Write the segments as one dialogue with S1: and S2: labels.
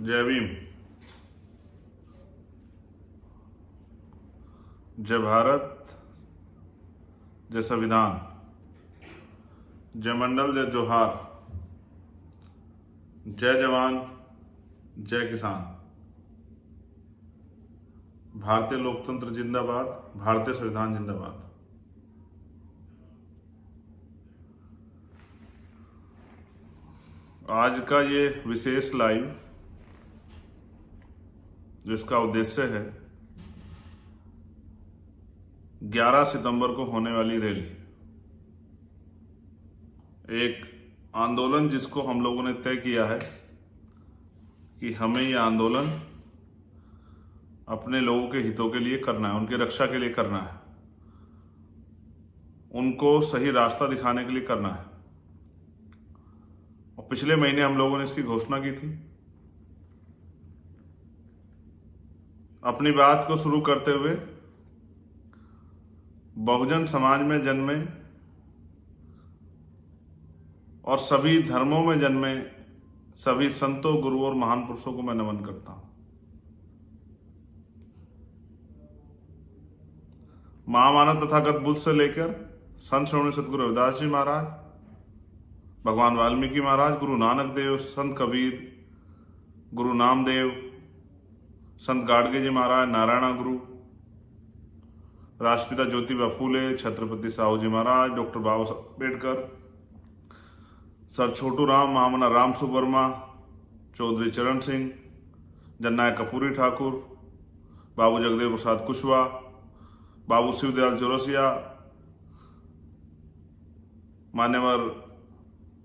S1: जय भीम। जय भारत, जय संविधान, जय मंडल, जय जोहार, जय जवान, जय किसान। भारतीय लोकतंत्र जिंदाबाद, भारतीय संविधान जिंदाबाद। आज का ये विशेष लाइव जिसका उद्देश्य है 11 सितंबर को होने वाली रैली, एक आंदोलन जिसको हम लोगों ने तय किया है कि हमें ये आंदोलन अपने लोगों के हितों के लिए करना है, उनकी रक्षा के लिए करना है, उनको सही रास्ता दिखाने के लिए करना है। और पिछले महीने हम लोगों ने इसकी घोषणा की थी। अपनी बात को शुरू करते हुए बहुजन समाज में जन्मे और सभी धर्मों में जन्मे सभी संतों, गुरुओं और महान पुरुषों को मैं नमन करता हूं। महामानव तथागत बुद्ध से लेकर संत श्रोमणी सतगुरु रविदास जी महाराज, भगवान वाल्मीकि महाराज, गुरु नानक देव, संत कबीर, गुरु नामदेव, संत गाडगे जी महाराज, नारायणा गुरु, राष्ट्रपिता ज्योतिबा फूले, छत्रपति साहू जी महाराज, डॉक्टर बाबा साहब अम्बेडकर, सर छोटू राम, महामना राम सुवर्मा, चौधरी चरण सिंह, जननायक कपूरी ठाकुर, बाबू जगदेव प्रसाद कुशवाहा, बाबू शिवदयाल चौरसिया, मान्यवर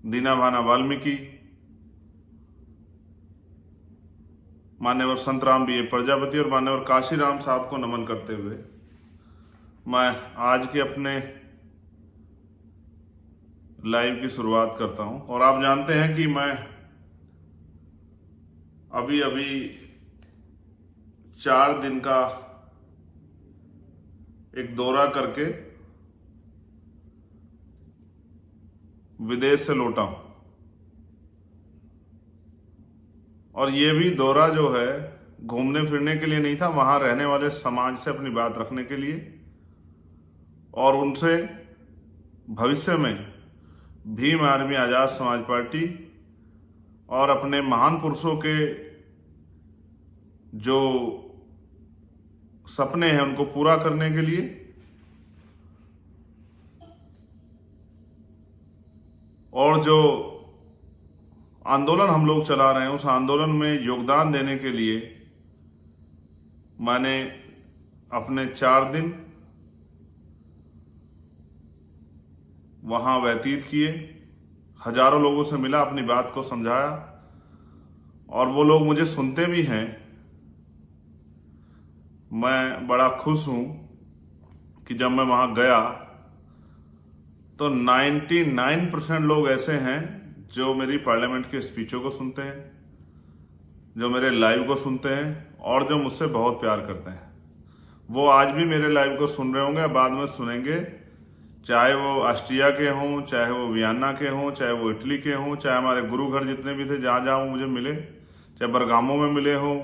S1: दीना भाना वाल्मीकि, मान्यवर संतराम बी ए प्रजापति और मान्यवर काशीराम साहब को नमन करते हुए मैं आज के अपने लाइव की शुरुआत करता हूं। और आप जानते हैं कि मैं अभी 4 दिन का एक दौरा करके विदेश से लौटा हूं। और ये भी दौरा जो है घूमने फिरने के लिए नहीं था, वहां रहने वाले समाज से अपनी बात रखने के लिए और उनसे भविष्य में भीम आर्मी आजाद समाज पार्टी और अपने महान पुरुषों के जो सपने हैं उनको पूरा करने के लिए और जो आंदोलन हम लोग चला रहे हैं उस आंदोलन में योगदान देने के लिए मैंने अपने 4 दिन वहां व्यतीत किए। हजारों लोगों से मिला, अपनी बात को समझाया और वो लोग मुझे सुनते भी हैं। मैं बड़ा खुश हूं कि जब मैं वहां गया तो 99% लोग ऐसे हैं जो मेरी पार्लियामेंट के स्पीचों को सुनते हैं, जो मेरे लाइव को सुनते हैं और जो मुझसे बहुत प्यार करते हैं। वो आज भी मेरे लाइव को सुन रहे होंगे, बाद में सुनेंगे, चाहे वो ऑस्ट्रिया के हों, चाहे वो वियना के हों, चाहे वो इटली के हों, चाहे हमारे गुरु घर जितने भी थे जहाँ जहाँ वो मुझे मिले, चाहे बरगामो में मिले हों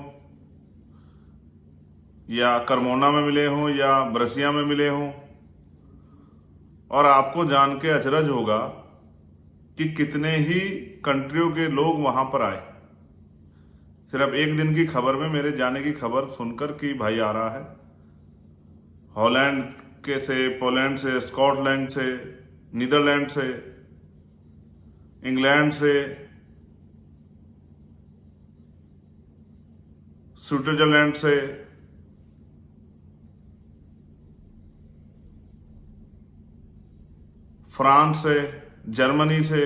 S1: या करमोना में मिले हों या ब्रसिया में मिले हों। और आपको जान के अचरज होगा कि कितने ही कंट्रियों के लोग वहां पर आए, सिर्फ एक दिन की खबर में, मेरे जाने की खबर सुनकर कि भाई आ रहा है हॉलैंड के से, पोलैंड से, स्कॉटलैंड से, नीदरलैंड से, इंग्लैंड से, स्विट्जरलैंड से, फ्रांस से, जर्मनी से,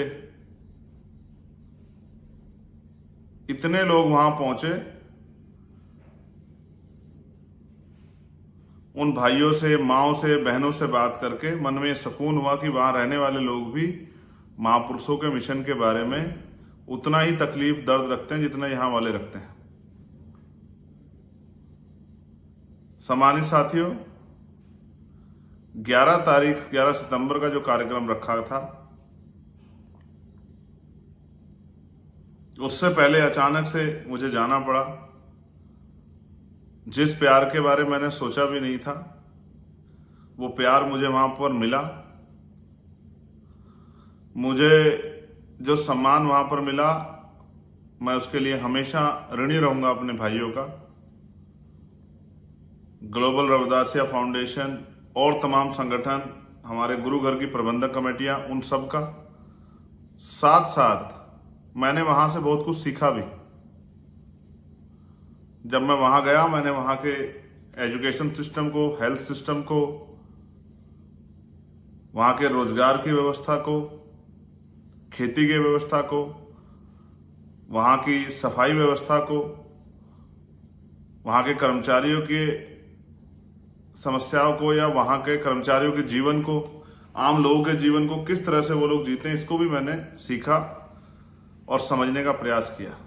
S1: इतने लोग वहां पहुंचे। उन भाइयों से, माओं से, बहनों से बात करके मन में सुकून हुआ कि वहां रहने वाले लोग भी महापुरुषों के मिशन के बारे में उतना ही तकलीफ, दर्द रखते हैं जितना यहां वाले रखते हैं। सम्मानित साथियों, 11 सितंबर का जो कार्यक्रम रखा था उससे पहले अचानक से मुझे जाना पड़ा। जिस प्यार के बारे में मैंने सोचा भी नहीं था, वो प्यार मुझे वहां पर मिला। मुझे जो सम्मान वहां पर मिला, मैं उसके लिए हमेशा ऋणी रहूंगा अपने भाइयों का। ग्लोबल रविदासिया फाउंडेशन और तमाम संगठन, हमारे गुरु घर की प्रबंधक कमेटियां, उन सब का। साथ साथ मैंने वहां से बहुत कुछ सीखा भी। जब मैं वहां गया, मैंने वहां के एजुकेशन सिस्टम को, हेल्थ सिस्टम को, वहां के रोजगार की व्यवस्था को, खेती की व्यवस्था को, वहां की सफाई व्यवस्था को, वहां के कर्मचारियों के समस्याओं को, या वहां के कर्मचारियों के जीवन को, आम लोगों के जीवन को किस तरह से वो लोग जीते हैं, इसको भी मैंने सीखा और समझने का प्रयास किया।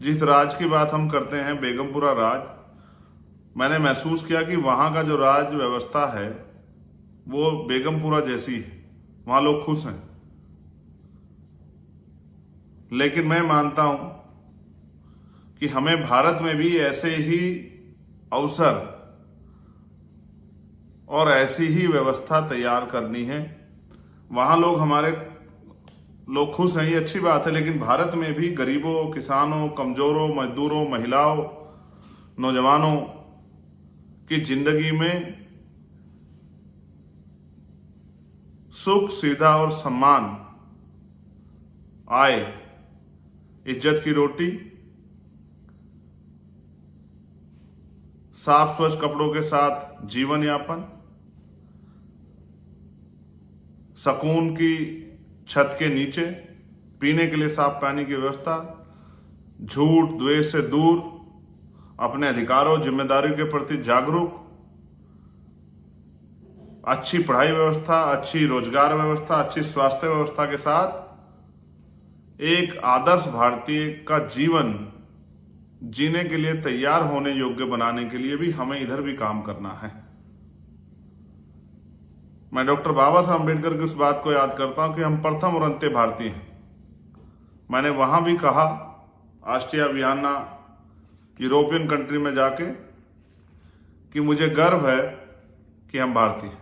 S1: जिस राज की बात हम करते हैं, बेगमपुरा राज, मैंने महसूस किया कि वहां का जो राज व्यवस्था है वो बेगमपुरा जैसी है। वहां लोग खुश हैं। लेकिन मैं मानता हूं कि हमें भारत में भी ऐसे ही अवसर और ऐसी ही व्यवस्था तैयार करनी है। वहां लोग, हमारे लोग खुश हैं, ये अच्छी बात है, लेकिन भारत में भी गरीबों, किसानों, कमजोरों, मजदूरों, महिलाओं, नौजवानों की जिंदगी में सुख, सुविधा और सम्मान आए, इज्जत की रोटी, साफ स्वच्छ कपड़ों के साथ जीवन यापन, सुकून की छत के नीचे पीने के लिए साफ पानी की व्यवस्था, झूठ द्वेष से दूर, अपने अधिकारों जिम्मेदारियों के प्रति जागरूक, अच्छी पढ़ाई व्यवस्था, अच्छी रोजगार व्यवस्था, अच्छी स्वास्थ्य व्यवस्था के साथ एक आदर्श भारतीय का जीवन जीने के लिए तैयार होने योग्य बनाने के लिए भी हमें इधर भी काम करना है। मैं डॉक्टर बाबा साहब अम्बेडकर की उस बात को याद करता हूं कि हम प्रथम और अंत्य भारतीय हैं। मैंने वहां भी कहा, ऑस्ट्रिया, वियना, यूरोपियन कंट्री में जाके, कि मुझे गर्व है कि हम भारतीय हैं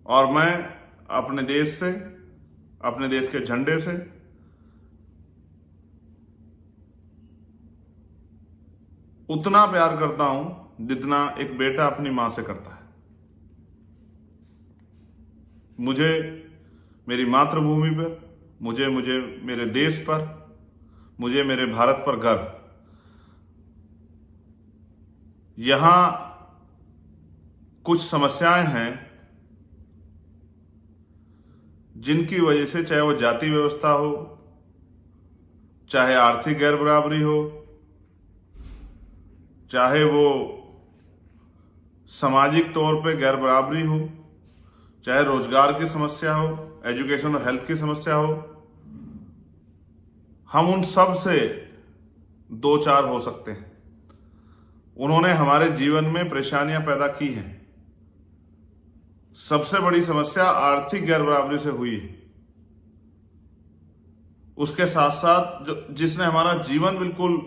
S1: और मैं अपने देश से, अपने देश के झंडे से उतना प्यार करता हूं जितना एक बेटा अपनी मां से करता है। मुझे मेरी मातृभूमि पर, मुझे मेरे देश पर, मुझे मेरे भारत पर गर्व। यहां कुछ समस्याएं हैं जिनकी वजह से, चाहे वो जाति व्यवस्था हो, चाहे आर्थिक गैर बराबरी हो, चाहे वो सामाजिक तौर पे गैर बराबरी हो, चाहे रोजगार की समस्या हो, एजुकेशन और हेल्थ की समस्या हो, हम उन सब से दो चार हो सकते हैं। उन्होंने हमारे जीवन में परेशानियां पैदा की हैं। सबसे बड़ी समस्या आर्थिक गैर बराबरी से हुई है। उसके साथ साथ जिसने हमारा जीवन बिल्कुल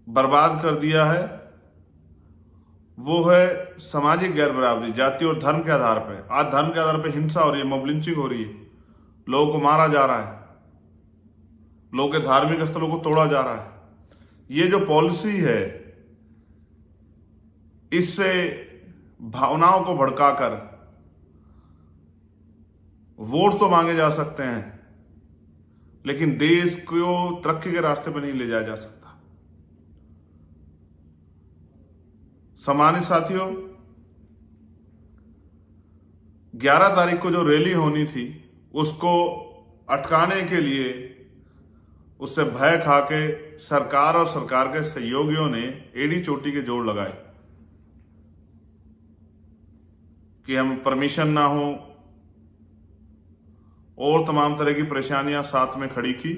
S1: बर्बाद कर दिया है, वो है सामाजिक गैर बराबरी, जाति और धर्म के आधार पर। आज धर्म के आधार पर हिंसा हो रही है, मॉब लिंचिंग हो रही है, लोगों को मारा जा रहा है, लोगों के धार्मिक स्थलों को तोड़ा जा रहा है। ये जो पॉलिसी है, इससे भावनाओं को भड़काकर वोट तो मांगे जा सकते हैं, लेकिन देश को तरक्की के रास्ते पर नहीं ले जाया जा सकता। सम्मानित साथियों, 11 तारीख को जो रैली होनी थी, उसको अटकाने के लिए, उससे भय खा के सरकार और सरकार के सहयोगियों ने एड़ी चोटी के जोड़ लगाए कि हम परमिशन ना हो, और तमाम तरह की परेशानियां साथ में खड़ी की।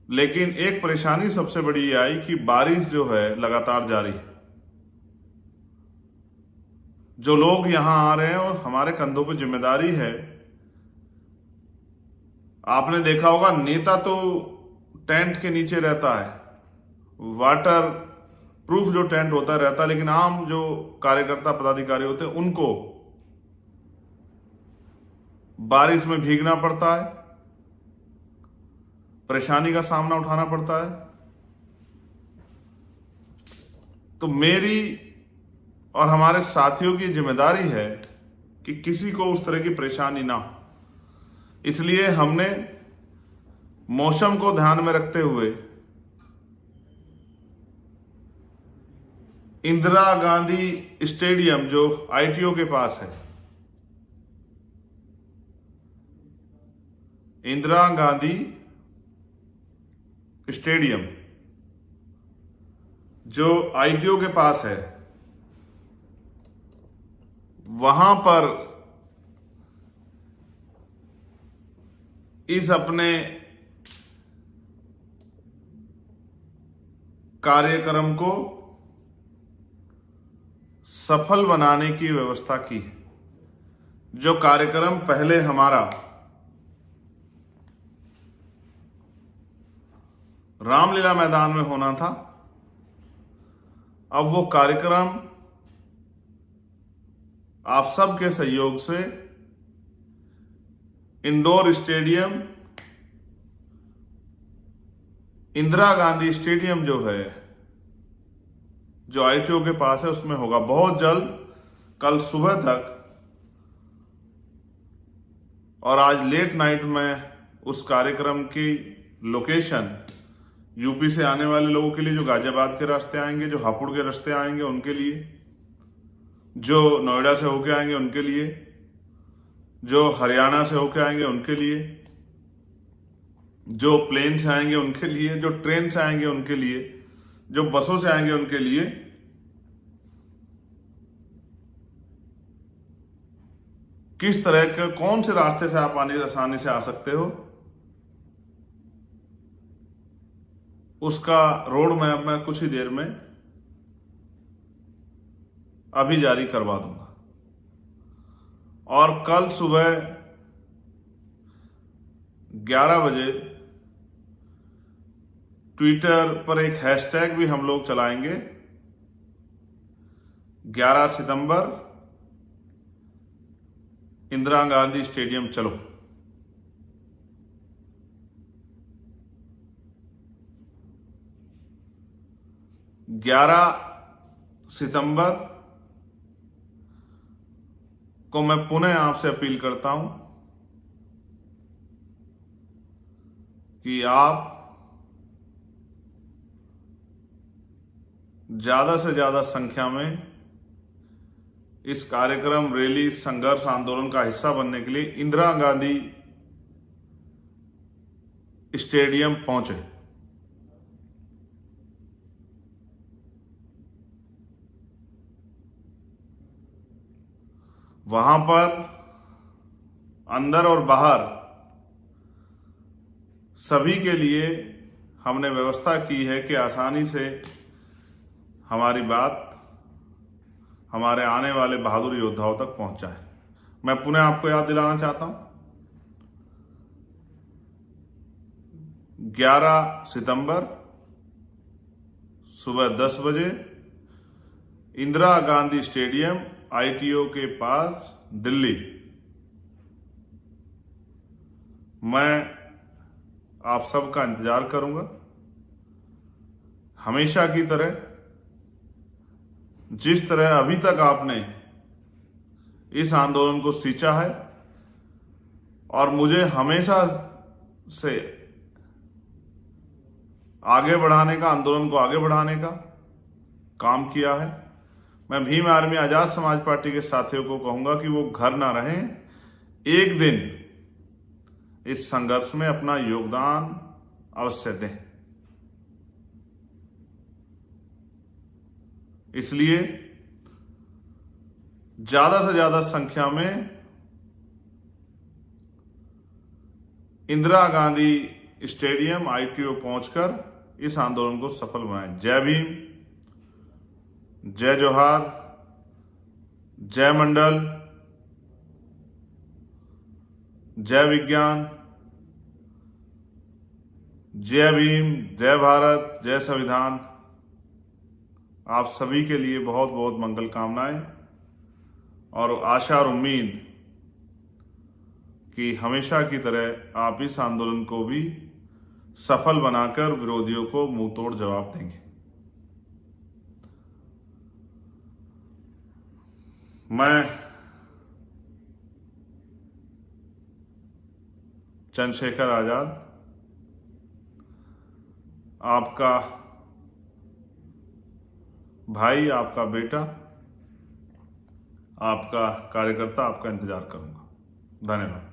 S1: लेकिन एक परेशानी सबसे बड़ी आई कि बारिश जो है लगातार जारी है। जो लोग यहां आ रहे हैं और हमारे कंधों पे जिम्मेदारी है। आपने देखा होगा नेता तो टेंट के नीचे रहता है, वाटर प्रूफ जो टेंट होता रहता है, लेकिन आम जो कार्यकर्ता पदाधिकारी होते हैं उनको बारिश में भीगना पड़ता है, परेशानी का सामना उठाना पड़ता है। तो मेरी और हमारे साथियों की जिम्मेदारी है कि किसी को उस तरह की परेशानी ना हो। इसलिए हमने मौसम को ध्यान में रखते हुए इंदिरा गांधी स्टेडियम जो आईटीओ के पास है, इंदिरा गांधी स्टेडियम जो आईटीओ के पास है, वहां पर इस अपने कार्यक्रम को सफल बनाने की व्यवस्था की है। जो कार्यक्रम पहले हमारा रामलीला मैदान में होना था, अब वो कार्यक्रम आप सबके सहयोग से indoor stadium Indira Gandhi stadium जो है, जो आईटीओ के पास है, उसमें होगा बहुत जल्द, कल सुबह तक। और आज लेट नाइट में उस कार्यक्रम की लोकेशन यूपी से आने वाले लोगों के लिए, जो गाजियाबाद के रास्ते आएंगे, जो हापुड़ के रास्ते आएंगे उनके लिए, जो नोएडा से होके आएंगे उनके लिए, जो हरियाणा से होके आएंगे उनके लिए, जो प्लेन से आएंगे उनके लिए, जो ट्रेन से आएंगे उनके लिए, जो बसों से आएंगे उनके लिए। किस तरह के कौन से रास्ते से आप आसानी से आ सकते हो, उसका रोड मैप मैं कुछ ही देर में अभी जारी करवा दूंगा। और कल सुबह 11 बजे ट्विटर पर एक हैशटैग भी हम लोग चलाएंगे, 11 सितंबर इंदिरा गांधी स्टेडियम चलो। सितंबर को मैं पुनः आपसे अपील करता हूं कि आप ज्यादा से ज्यादा संख्या में इस कार्यक्रम, रैली, संघर्ष आंदोलन का हिस्सा बनने के लिए इंदिरा गांधी स्टेडियम पहुंचे। वहां पर अंदर और बाहर सभी के लिए हमने व्यवस्था की है कि आसानी से हमारी बात हमारे आने वाले बहादुर योद्धाओं तक पहुंचाए। मैं पुनः आपको याद दिलाना चाहता हूं, 11 सितंबर सुबह 10 बजे इंदिरा गांधी स्टेडियम आईटीओ के पास, दिल्ली। मैं आप सबका इंतजार करूंगा। हमेशा की तरह, जिस तरह अभी तक आपने इस आंदोलन को सींचा है और मुझे हमेशा से आगे बढ़ाने का, आंदोलन को आगे बढ़ाने का काम किया है, मैं भीम आर्मी आजाद समाज पार्टी के साथियों को कहूंगा कि वो घर ना रहें, एक दिन इस संघर्ष में अपना योगदान अवश्य दें। इसलिए ज्यादा से ज्यादा संख्या में इंदिरा गांधी स्टेडियम आईटीओ पहुंचकर इस आंदोलन को सफल बनाएं। जय भीम, जय जोहार, जय मंडल, जय विज्ञान, जय भीम, जय भारत, जय संविधान। आप सभी के लिए बहुत बहुत मंगल कामनाएं और आशा और उम्मीद कि हमेशा की तरह आप इस आंदोलन को भी सफल बनाकर विरोधियों को मुंह तोड़ जवाब देंगे। मैं चंद्रशेखर आजाद, आपका भाई, आपका बेटा, आपका कार्यकर्ता, आपका इंतजार करूंगा। धन्यवाद।